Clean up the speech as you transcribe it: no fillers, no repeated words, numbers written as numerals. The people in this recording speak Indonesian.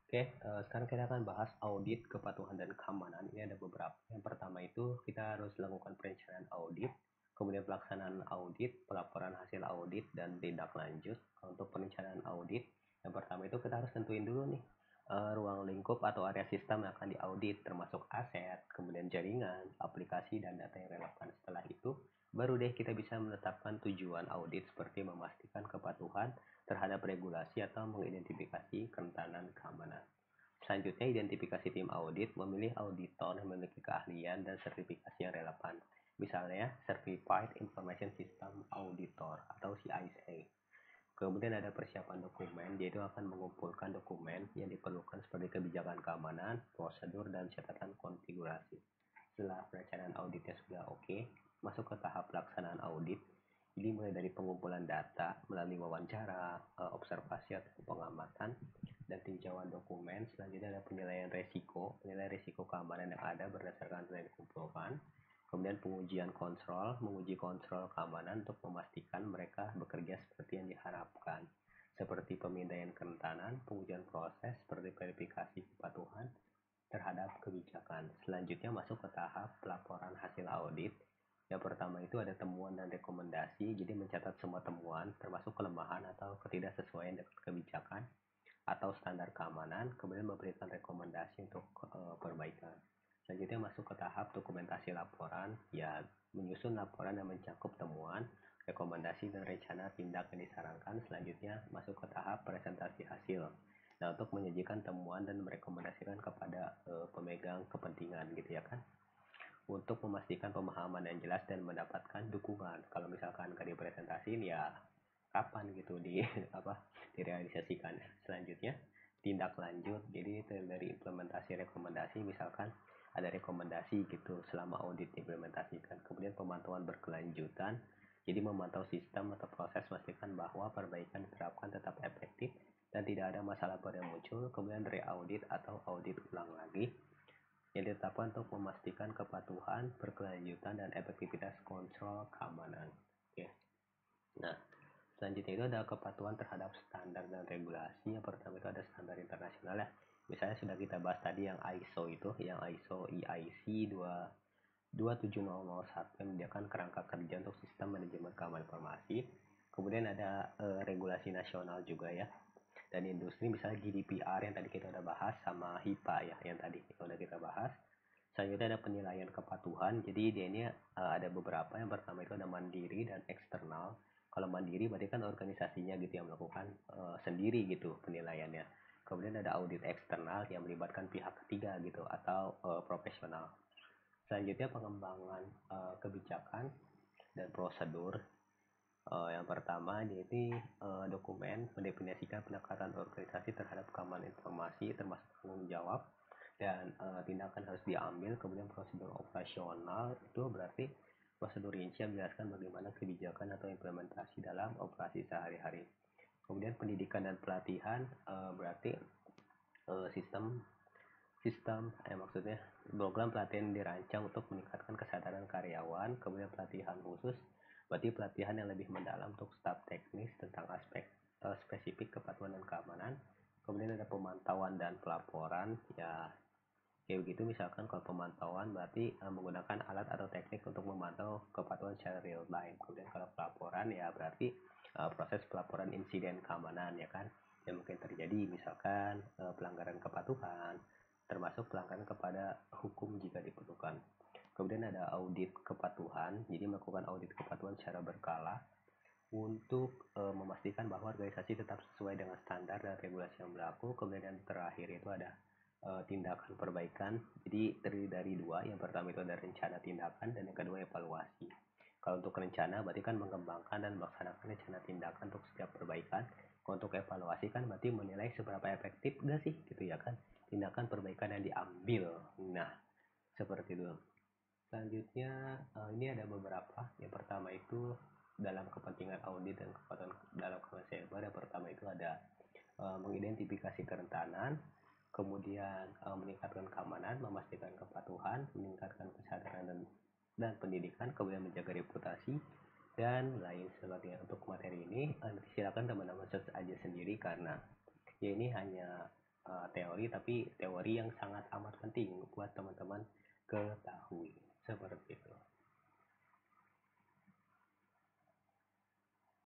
Oke, sekarang kita akan bahas audit kepatuhan dan keamanan. Ini ada beberapa. Yang pertama itu kita harus lakukan perencanaan audit, kemudian pelaksanaan audit, pelaporan hasil audit, dan tindak lanjut. Untuk perencanaan audit, yang pertama itu kita harus tentuin dulu nih ruang lingkup atau area sistem yang akan diaudit, termasuk aset, kemudian jaringan, aplikasi, dan data yang relevan. Setelah itu, baru deh kita bisa menetapkan tujuan audit seperti memastikan kepatuhan terhadap regulasi atau mengidentifikasi kerentanan keamanan. Selanjutnya, identifikasi tim audit memilih auditor yang memiliki keahlian dan sertifikasi yang relevan. Misalnya, Certified Information System Auditor atau CISA. Kemudian ada persiapan dokumen, yaitu akan mengumpulkan dokumen yang diperlukan seperti kebijakan keamanan, prosedur, dan catatan konfigurasi. Setelah perencanaan auditnya sudah oke, masuk ke tahap pelaksanaan audit. Ini mulai dari pengumpulan data melalui wawancara, observasi atau pengamatan, dan tinjauan dokumen. Selanjutnya ada penilaian resiko, penilaian resiko keamanan yang ada berdasarkan data yang dikumpulkan. Kemudian pengujian kontrol, menguji kontrol keamanan untuk memastikan mereka bekerja seperti yang diharapkan. Seperti pemindaian kerentanan, pengujian proses, seperti verifikasi kepatuhan terhadap kebijakan. Selanjutnya masuk ke tahap pelaporan hasil audit. Yang pertama itu ada temuan dan rekomendasi, jadi mencatat semua temuan, termasuk kelemahan atau ketidaksesuaian dengan kebijakan atau standar keamanan, kemudian memberikan rekomendasi untuk perbaikan. Selanjutnya masuk ke tahap dokumentasi laporan, ya menyusun laporan yang mencakup temuan, rekomendasi dan rencana tindak yang disarankan. Selanjutnya masuk ke tahap presentasi hasil. Nah, untuk menyajikan temuan dan merekomendasikan kepada pemegang kepentingan gitu ya kan. Untuk memastikan pemahaman yang jelas dan mendapatkan dukungan. Kalau misalkan nggak dipresentasiin ya kapan gitu di apa direalisasikan. Selanjutnya tindak lanjut, jadi dari implementasi rekomendasi, misalkan ada rekomendasi gitu selama audit diimplementasikan, kemudian pemantauan berkelanjutan, jadi memantau sistem atau proses, memastikan bahwa perbaikan diterapkan tetap efektif dan tidak ada masalah baru yang muncul. Kemudian re-audit atau audit ulang lagi yang ditetapkan untuk memastikan kepatuhan, berkelanjutan, dan efektivitas kontrol keamanan. Oke. Nah, selanjutnya itu ada kepatuhan terhadap standar dan regulasi. Yang pertama itu ada standar internasional ya. Misalnya sudah kita bahas tadi yang ISO itu, yang ISO EIC 27001 yang menyediakan kerangka kerja untuk sistem manajemen keamanan informasi. Kemudian ada regulasi nasional juga ya. Dan industri misalnya GDPR yang tadi kita udah bahas, sama HIPAA ya yang tadi udah kita bahas. Selanjutnya ada penilaian kepatuhan. Jadi dia ini ada beberapa. Yang pertama itu ada mandiri dan eksternal. Kalau mandiri berarti kan organisasinya gitu yang melakukan sendiri gitu penilaiannya. Kemudian ada audit eksternal yang melibatkan pihak ketiga gitu atau profesional. Selanjutnya pengembangan kebijakan dan prosedur. Yang pertama jadi dokumen mendefinisikan pendekatan organisasi terhadap keamanan informasi termasuk tanggung jawab dan tindakan harus diambil. Kemudian prosedur operasional itu berarti prosedur rinci yang menjelaskan bagaimana kebijakan atau implementasi dalam operasi sehari-hari. Kemudian pendidikan dan pelatihan berarti sistem sistem maksudnya program pelatihan dirancang untuk meningkatkan kesadaran karyawan. Kemudian pelatihan khusus berarti pelatihan yang lebih mendalam untuk staf teknis tentang aspek spesifik kepatuhan dan keamanan. Kemudian ada pemantauan dan pelaporan ya kayak begitu. Misalkan kalau pemantauan berarti menggunakan alat atau teknik untuk memantau kepatuhan secara real time. Kemudian kalau pelaporan ya berarti proses pelaporan insiden keamanan ya kan yang mungkin terjadi, misalkan pelanggaran kepatuhan termasuk pelanggaran kepada hukum jika diperlukan. Kemudian ada audit kepatuhan, jadi melakukan audit kepatuhan secara berkala untuk memastikan bahwa organisasi tetap sesuai dengan standar dan regulasi yang berlaku. Kemudian yang terakhir itu ada tindakan perbaikan, jadi terdiri dari dua. Yang pertama itu ada rencana tindakan dan yang kedua evaluasi. Kalau untuk rencana berarti kan mengembangkan dan melaksanakan rencana tindakan untuk setiap perbaikan. Kalau untuk evaluasi kan berarti menilai seberapa efektif gak sih gitu ya kan tindakan perbaikan yang diambil. Nah, seperti itu. Selanjutnya ini ada beberapa. Yang pertama itu dalam kepentingan audit dan kepatuhan dalam keamanan cyber. Yang pertama itu ada mengidentifikasi kerentanan, kemudian meningkatkan keamanan, memastikan kepatuhan, meningkatkan kesadaran dan pendidikan, kemudian menjaga reputasi dan lain sebagainya. Untuk materi ini silakan teman-teman search aja sendiri karena ya ini hanya teori, tapi teori yang sangat amat penting buat teman-teman ketahui seperti itu.